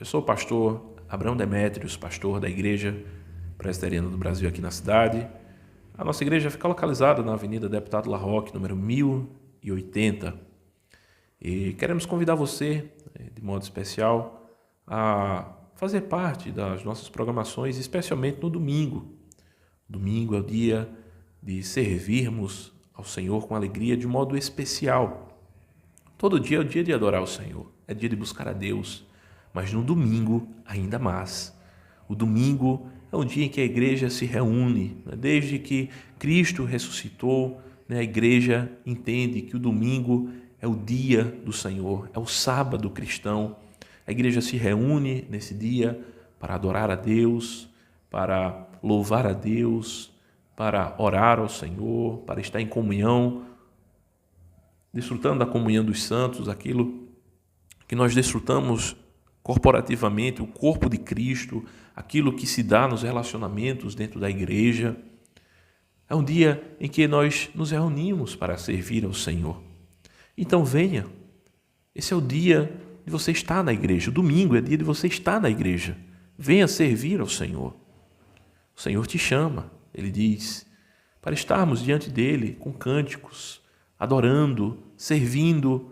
Eu sou o pastor Abraão Demétrios, pastor da Igreja Presbiteriana do Brasil aqui na cidade. A nossa igreja fica localizada na Avenida Deputado Larroque, número 1080. E queremos convidar você, de modo especial, a fazer parte das nossas programações, especialmente no domingo. Domingo é o dia de servirmos ao Senhor com alegria de modo especial. Todo dia é o dia de adorar o Senhor, é dia de buscar a Deus, mas no domingo ainda mais. O domingo é um dia em que a igreja se reúne. Desde que Cristo ressuscitou, a igreja entende que o domingo é o dia do Senhor, é o sábado cristão. A igreja se reúne nesse dia para adorar a Deus, para louvar a Deus, para orar ao Senhor, para estar em comunhão, desfrutando da comunhão dos santos, aquilo que nós desfrutamos corporativamente, o corpo de Cristo, aquilo que se dá nos relacionamentos dentro da igreja. É um dia em que nós nos reunimos para servir ao Senhor. Então venha, esse é o dia de você estar na igreja, o domingo é dia de você estar na igreja. Venha servir ao Senhor. O Senhor te chama, Ele diz, para estarmos diante dEle com cânticos, adorando, servindo,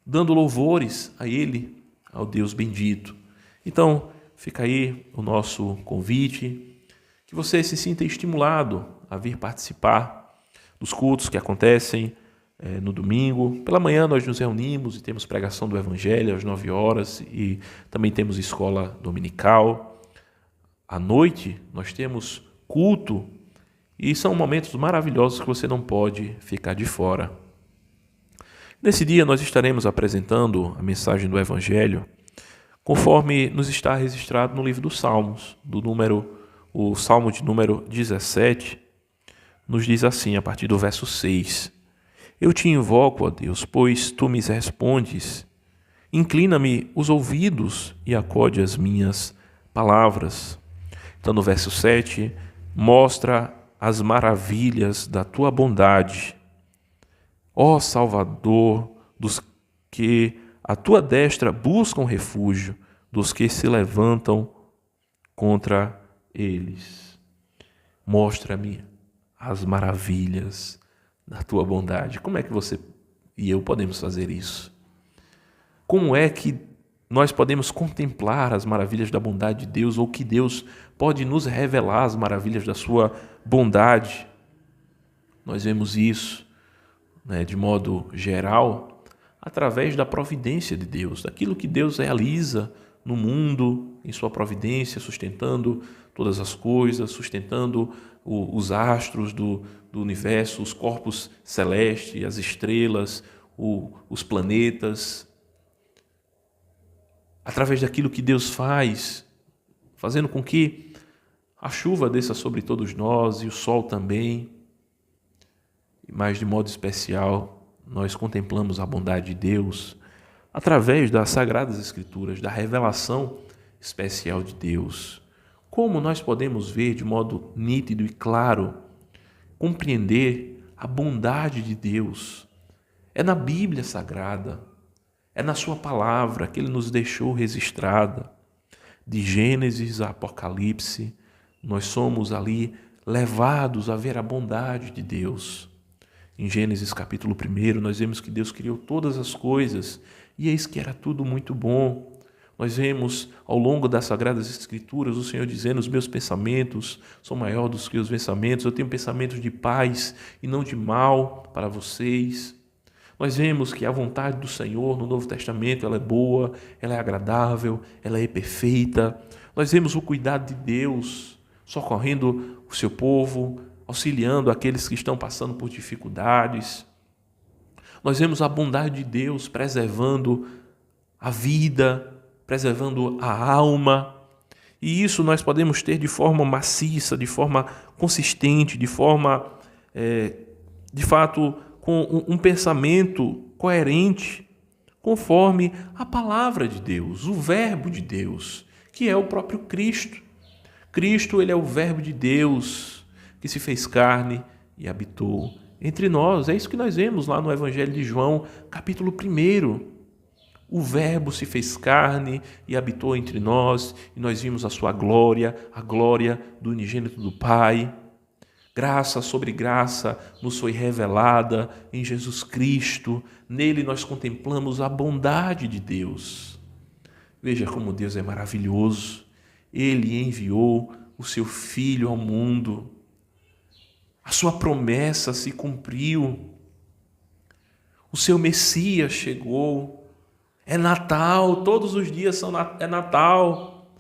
dando louvores a Ele, ao Deus bendito. Então, fica aí o nosso convite, que você se sinta estimulado a vir participar dos cultos que acontecem no domingo. Pela manhã nós nos reunimos e temos pregação do Evangelho às 9 horas e também temos escola dominical. À noite nós temos culto e são momentos maravilhosos que você não pode ficar de fora. Nesse dia nós estaremos apresentando a mensagem do Evangelho conforme nos está registrado no livro dos Salmos, o Salmo de número 17, nos diz assim, a partir do verso 6. Eu te invoco, ó Deus, pois tu me respondes. Inclina-me os ouvidos e acode as minhas palavras. Então, no verso 7, mostra as maravilhas da tua bondade. Ó Salvador dos que a tua destra buscam refúgio, dos que se levantam contra eles. Mostra-me as maravilhas da tua bondade. Como é que você e eu podemos fazer isso? Como é que nós podemos contemplar as maravilhas da bondade de Deus, ou que Deus pode nos revelar as maravilhas da sua bondade? Nós vemos isso, de modo geral, através da providência de Deus, daquilo que Deus realiza no mundo, em sua providência, sustentando todas as coisas, sustentando os astros do universo, os corpos celestes, as estrelas, os planetas. Através daquilo que Deus faz, fazendo com que a chuva desça sobre todos nós e o sol também. Mas, de modo especial, nós contemplamos a bondade de Deus através das Sagradas Escrituras, da revelação especial de Deus. Como nós podemos ver de modo nítido e claro, compreender a bondade de Deus? É na Bíblia Sagrada, é na sua palavra que Ele nos deixou registrada. De Gênesis a Apocalipse, nós somos ali levados a ver a bondade de Deus. Em Gênesis capítulo 1, nós vemos que Deus criou todas as coisas e eis que era tudo muito bom. Nós vemos ao longo das Sagradas Escrituras o Senhor dizendo: os meus pensamentos são maiores do que os pensamentos, eu tenho pensamentos de paz e não de mal para vocês. Nós vemos que a vontade do Senhor no Novo Testamento ela é boa, ela é agradável, ela é perfeita. Nós vemos o cuidado de Deus socorrendo o seu povo, auxiliando aqueles que estão passando por dificuldades. Nós vemos a bondade de Deus preservando a vida, preservando a alma. E isso nós podemos ter de forma maciça, de forma consistente, de forma, de fato, com um pensamento coerente, conforme a palavra de Deus, o verbo de Deus, que é o próprio Cristo. Cristo, ele é o verbo de Deus, que se fez carne e habitou entre nós. É isso que nós vemos lá no Evangelho de João, capítulo 1. O Verbo se fez carne e habitou entre nós, e nós vimos a sua glória, a glória do unigênito do Pai. Graça sobre graça nos foi revelada em Jesus Cristo. Nele nós contemplamos a bondade de Deus. Veja como Deus é maravilhoso. Ele enviou o seu Filho ao mundo. A sua promessa se cumpriu. O seu Messias chegou. É Natal, todos os dias é Natal.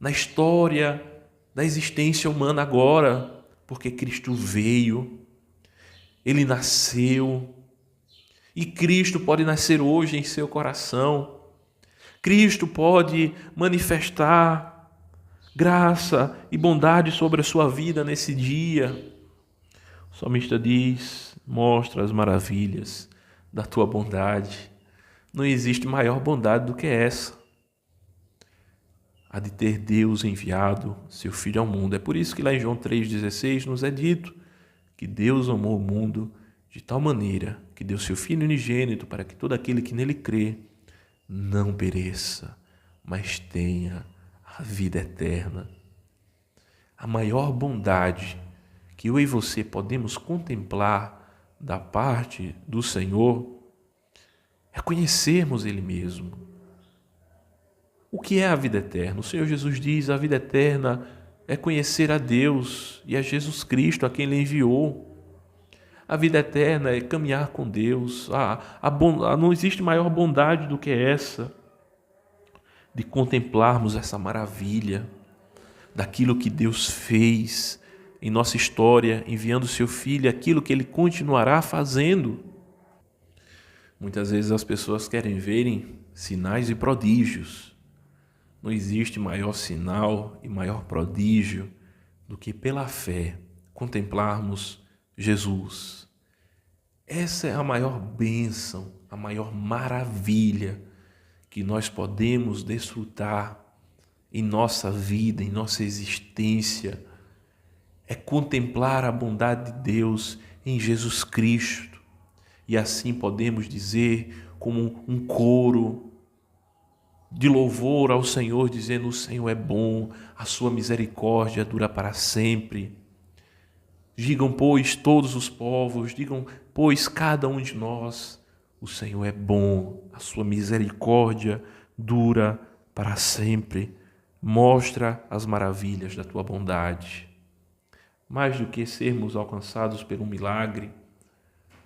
Na história da existência humana agora, porque Cristo veio, Ele nasceu, e Cristo pode nascer hoje em seu coração. Cristo pode manifestar graça e bondade sobre a sua vida nesse dia. O salmista diz: mostra as maravilhas da tua bondade. Não existe maior bondade do que essa, a de ter Deus enviado seu Filho ao mundo. É por isso que lá em João 3,16 nos é dito que Deus amou o mundo de tal maneira que deu seu Filho unigênito para que todo aquele que nele crê não pereça, mas tenha a vida eterna. A maior bondade que eu e você podemos contemplar da parte do Senhor é conhecermos Ele mesmo. O que é a vida eterna? O Senhor Jesus diz: a vida eterna é conhecer a Deus e a Jesus Cristo, a quem Ele enviou. A vida eterna é caminhar com Deus. Não existe maior bondade do que essa, de contemplarmos essa maravilha daquilo que Deus fez em nossa história, enviando o seu Filho, aquilo que Ele continuará fazendo. Muitas vezes as pessoas querem verem sinais e prodígios. Não existe maior sinal e maior prodígio do que pela fé contemplarmos Jesus. Essa é a maior bênção, a maior maravilha que nós podemos desfrutar em nossa vida, em nossa existência. É contemplar a bondade de Deus em Jesus Cristo. E assim podemos dizer, como um coro de louvor ao Senhor, dizendo: o Senhor é bom, a sua misericórdia dura para sempre. Digam, pois, todos os povos, digam, pois, cada um de nós: o Senhor é bom, a sua misericórdia dura para sempre. Mostra as maravilhas da tua bondade. Mais do que sermos alcançados por um milagre,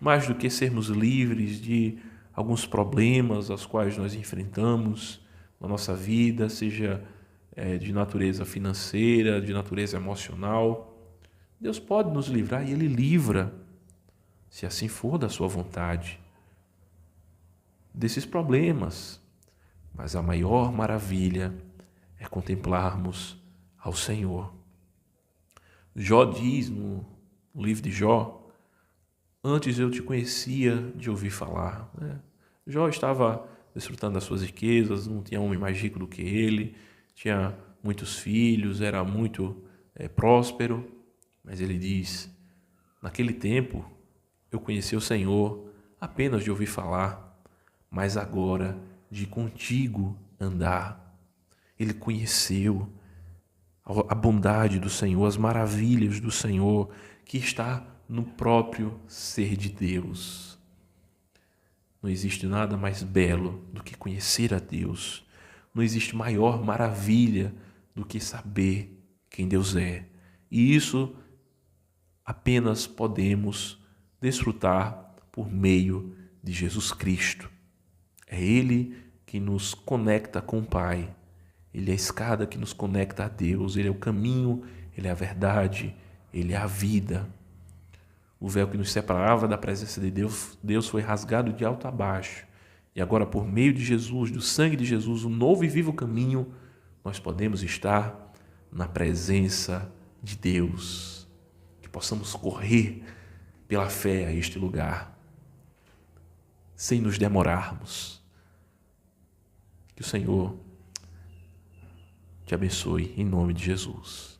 mais do que sermos livres de alguns problemas aos quais nós enfrentamos na nossa vida, seja de natureza financeira, de natureza emocional, Deus pode nos livrar e Ele livra, se assim for da sua vontade, desses problemas. Mas a maior maravilha é contemplarmos ao Senhor. Jó diz no livro de Jó: antes eu te conhecia de ouvir falar. Jó estava desfrutando das suas riquezas, não tinha homem mais rico do que ele, tinha muitos filhos, era muito próspero, mas ele diz: naquele tempo eu conheci o Senhor apenas de ouvir falar, mas agora de contigo andar. Ele conheceu a bondade do Senhor, as maravilhas do Senhor, que está no próprio ser de Deus. Não existe nada mais belo do que conhecer a Deus. Não existe maior maravilha do que saber quem Deus é. E isso apenas podemos desfrutar por meio de Jesus Cristo. É Ele que nos conecta com o Pai. Ele é a escada que nos conecta a Deus. Ele é o caminho, Ele é a verdade, Ele é a vida. O véu que nos separava da presença de Deus foi rasgado de alto a baixo. E agora, por meio de Jesus, do sangue de Jesus, o novo e vivo caminho, nós podemos estar na presença de Deus. Que possamos correr pela fé a este lugar, sem nos demorarmos. Que o Senhor te abençoe em nome de Jesus.